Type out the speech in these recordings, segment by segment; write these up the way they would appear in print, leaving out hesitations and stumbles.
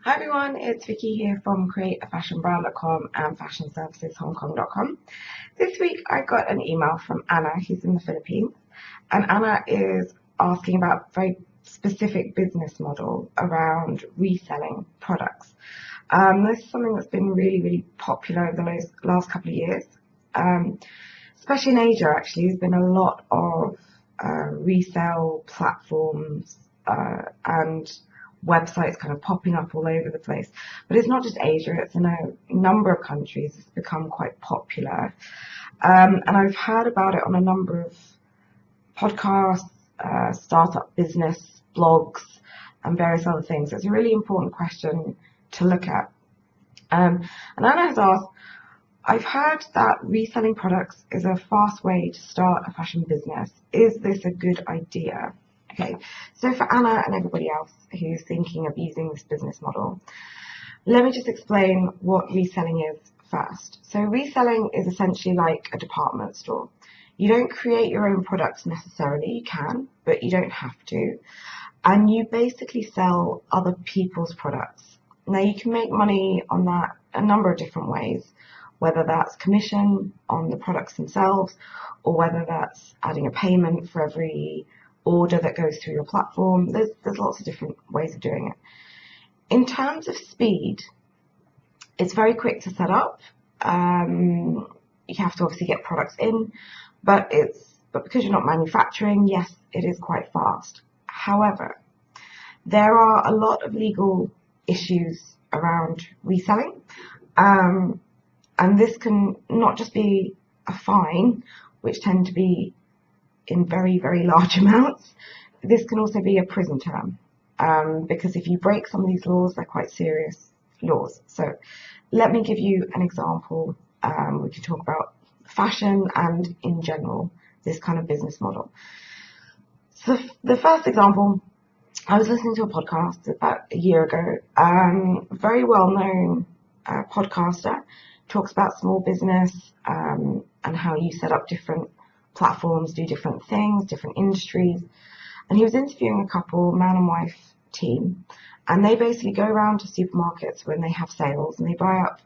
Hi everyone, it's Vicky here from createafashionbrand.com and fashionserviceshongkong.com. This week I got an email from Anna, who's in the Philippines, and Anna is asking about a very specific business model around reselling products. This is something that's been really popular over the last couple of years, especially in Asia. Actually, there's been a lot of resale platforms and websites kind of popping up all over the place. But it's not just Asia, it's in a number of countries. It's become quite popular. And I've heard about it on a number of podcasts, startup business, blogs, and various other things. It's a really important question to look at. And Anna has asked, I've heard that reselling products is a fast way to start a fashion business. Is this a good idea? Okay, so for Anna and everybody else who's thinking of using this business model, let me just explain what reselling is first. So reselling is essentially like a department store. You don't create your own products necessarily. You can, but you don't have to. And you basically sell other people's products. Now you can make money on that a number of different ways, whether that's commission on the products themselves, or whether that's adding a payment for every order that goes through your platform. There's lots of different ways of doing it. In terms of speed, it's very quick to set up. You have to obviously get products in, but because you're not manufacturing, yes, it is quite fast. However, there are a lot of legal issues around reselling, and this can not just be a fine, which tend to be in very large amounts. This can also be a prison term, because if you break some of these laws, they're quite serious laws. So let me give you an example. We can talk about fashion and in general this kind of business model. So the first example, I was listening to a podcast about a year ago. A very well-known podcaster talks about small business and how you set up different platforms, do different things, different industries. And he was interviewing a couple, man and wife team, and they basically go around to supermarkets when they have sales and they buy up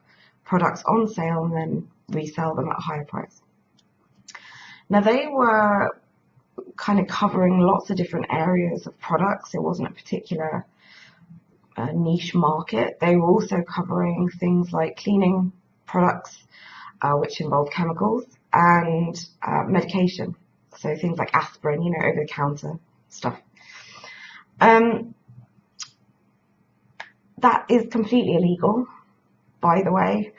products on sale and then resell them at a higher price. Now they were kind of covering lots of different areas of products. It wasn't a particular niche market. They were also covering things like cleaning products, which involve chemicals, and medication, so things like aspirin, over-the-counter stuff. That is completely illegal, by the way,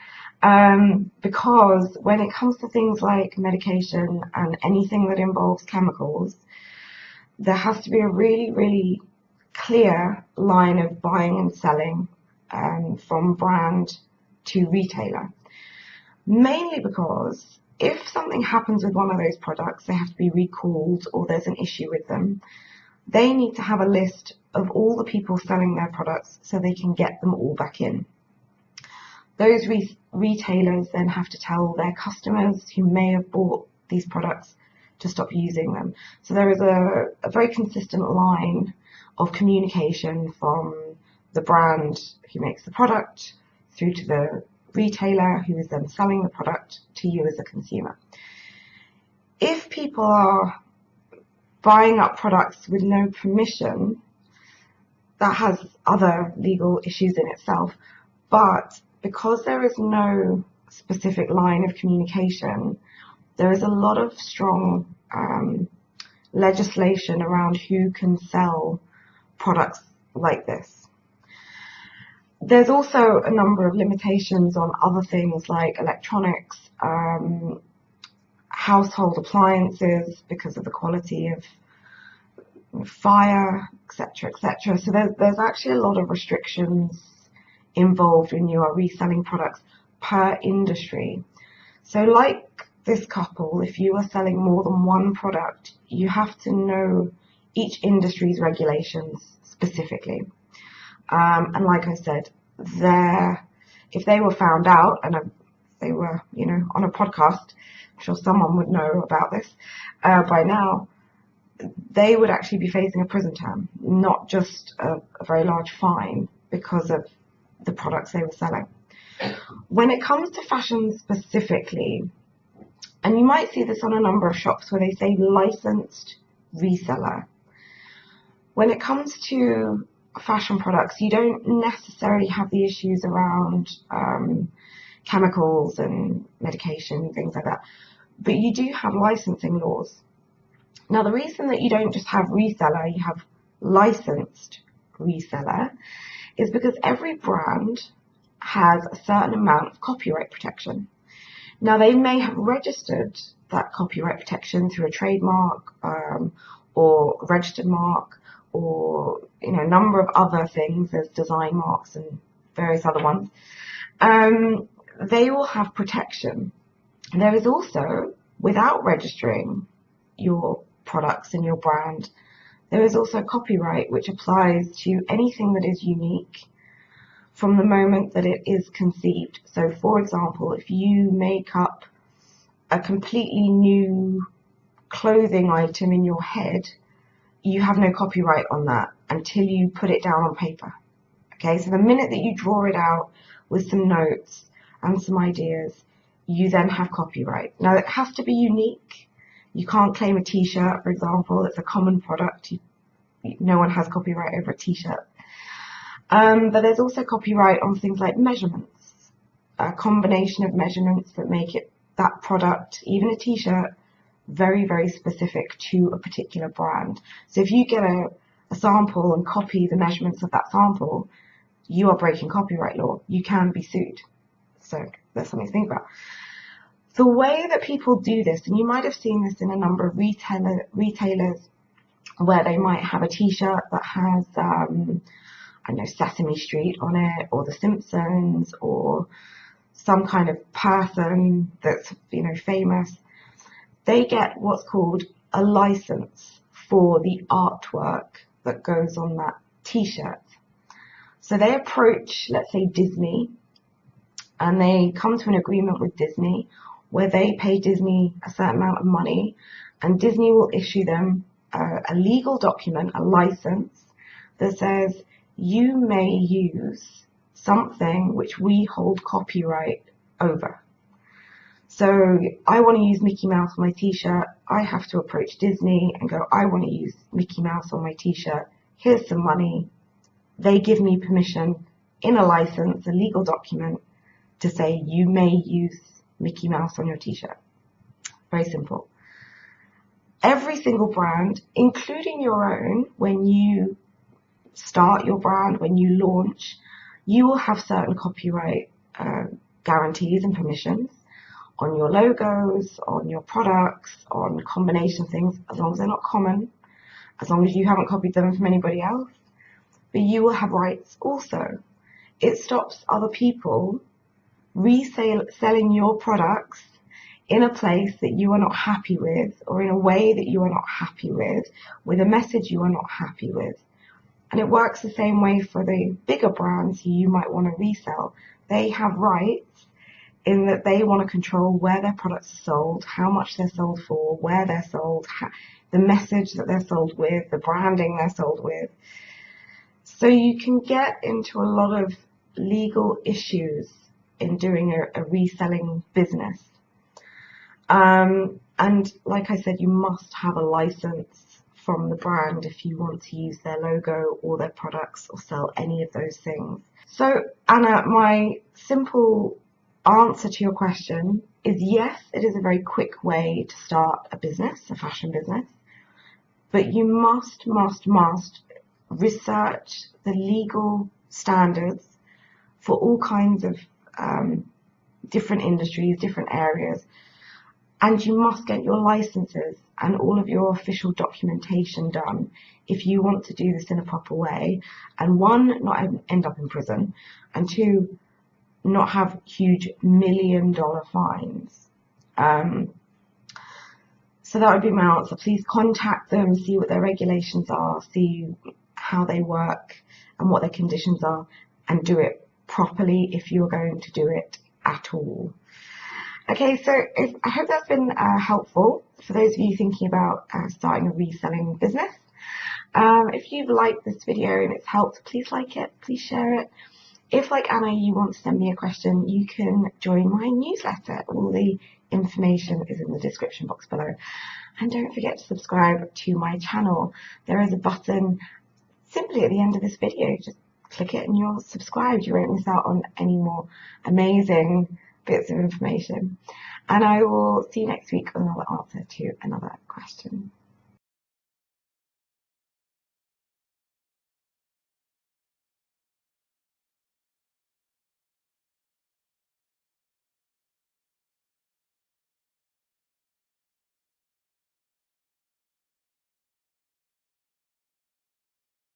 because when it comes to things like medication and anything that involves chemicals, there has to be a really clear line of buying and selling from brand to retailer, mainly because if something happens with one of those products, they have to be recalled or there's an issue with them, they need to have a list of all the people selling their products so they can get them all back in. Those retailers then have to tell their customers who may have bought these products to stop using them. So there is a very consistent line of communication from the brand who makes the product through to the retailer who is then selling the product to you as a consumer. If people are buying up products with no permission, that has other legal issues in itself, but because there is no specific line of communication, there is a lot of strong legislation around who can sell products like this. There's also a number of limitations on other things like electronics, household appliances because of the quality of fire, etc. So there's actually a lot of restrictions involved when you are reselling products per industry. So like this couple, if you are selling more than one product, you have to know each industry's regulations specifically. And like I said, if they were found out and they were, on a podcast, I'm sure someone would know about this by now, they would actually be facing a prison term, not just a very large fine because of the products they were selling. When it comes to fashion specifically, and you might see this on a number of shops where they say licensed reseller. When it comes to fashion products, you don't necessarily have the issues around chemicals and medication, things like that, but you do have licensing laws. Now, the reason that you don't just have reseller, you have licensed reseller, is because every brand has a certain amount of copyright protection. Now, they may have registered that copyright protection through a trademark or registered mark, or a number of other things. There's design marks and various other ones. They will have protection. There is also, without registering your products and your brand, there is also copyright which applies to anything that is unique from the moment that it is conceived. So, for example, if you make up a completely new clothing item in your head, you have no copyright on that until you put it down on paper. Okay, so the minute that you draw it out with some notes and some ideas, you then have copyright. Now, it has to be unique. You can't claim a t-shirt, for example. It's a common product. No one has copyright over a t-shirt. But there's also copyright on things like measurements, a combination of measurements that make it, that product, even a t-shirt, very, very specific to a particular brand. So if you get a sample and copy the measurements of that sample, you are breaking copyright law. You can be sued. So that's something to think about. The way that people do this, and you might have seen this in a number of retailers where they might have a t-shirt that has Sesame Street on it, or The Simpsons, or some kind of person that's famous. They get what's called a license for the artwork that goes on that t-shirt. So they approach, let's say, Disney, and they come to an agreement with Disney where they pay Disney a certain amount of money, and Disney will issue them a legal document, a license, that says you may use something which we hold copyright over. So I want to use Mickey Mouse on my t-shirt. I have to approach Disney and go, I want to use Mickey Mouse on my t-shirt. Here's some money. They give me permission in a license, a legal document, to say you may use Mickey Mouse on your t-shirt. Very simple. Every single brand, including your own, when you start your brand, when you launch, you will have certain copyright guarantees and permissions on your logos, on your products, on combination things, as long as they're not common, as long as you haven't copied them from anybody else. But you will have rights also. It stops other people reselling your products in a place that you are not happy with, or in a way that you are not happy with a message you are not happy with. And it works the same way for the bigger brands who you might want to resell. They have rights in that they want to control where their products are sold, how much they're sold for, where they're sold, the message that they're sold with, the branding they're sold with. So you can get into a lot of legal issues in doing a reselling business. And like I said, you must have a license from the brand if you want to use their logo or their products or sell any of those things. So Anna, my simple answer to your question is yes, it is a very quick way to start a business, a fashion business, but you must research the legal standards for all kinds of different industries, different areas, and you must get your licenses and all of your official documentation done if you want to do this in a proper way, and one, not end up in prison, and two, not have huge $1 million fines. So that would be my answer. Please contact them, see what their regulations are, see how they work and what their conditions are, and do it properly if you're going to do it at all. Okay, so I hope that's been helpful for those of you thinking about starting a reselling business. If you've liked this video and it's helped, please like it, please share it. If, like Anna, you want to send me a question, you can join my newsletter. All the information is in the description box below. And don't forget to subscribe to my channel. There is a button simply at the end of this video. Just click it and you're subscribed. You won't miss out on any more amazing bits of information. And I will see you next week with another answer to another question.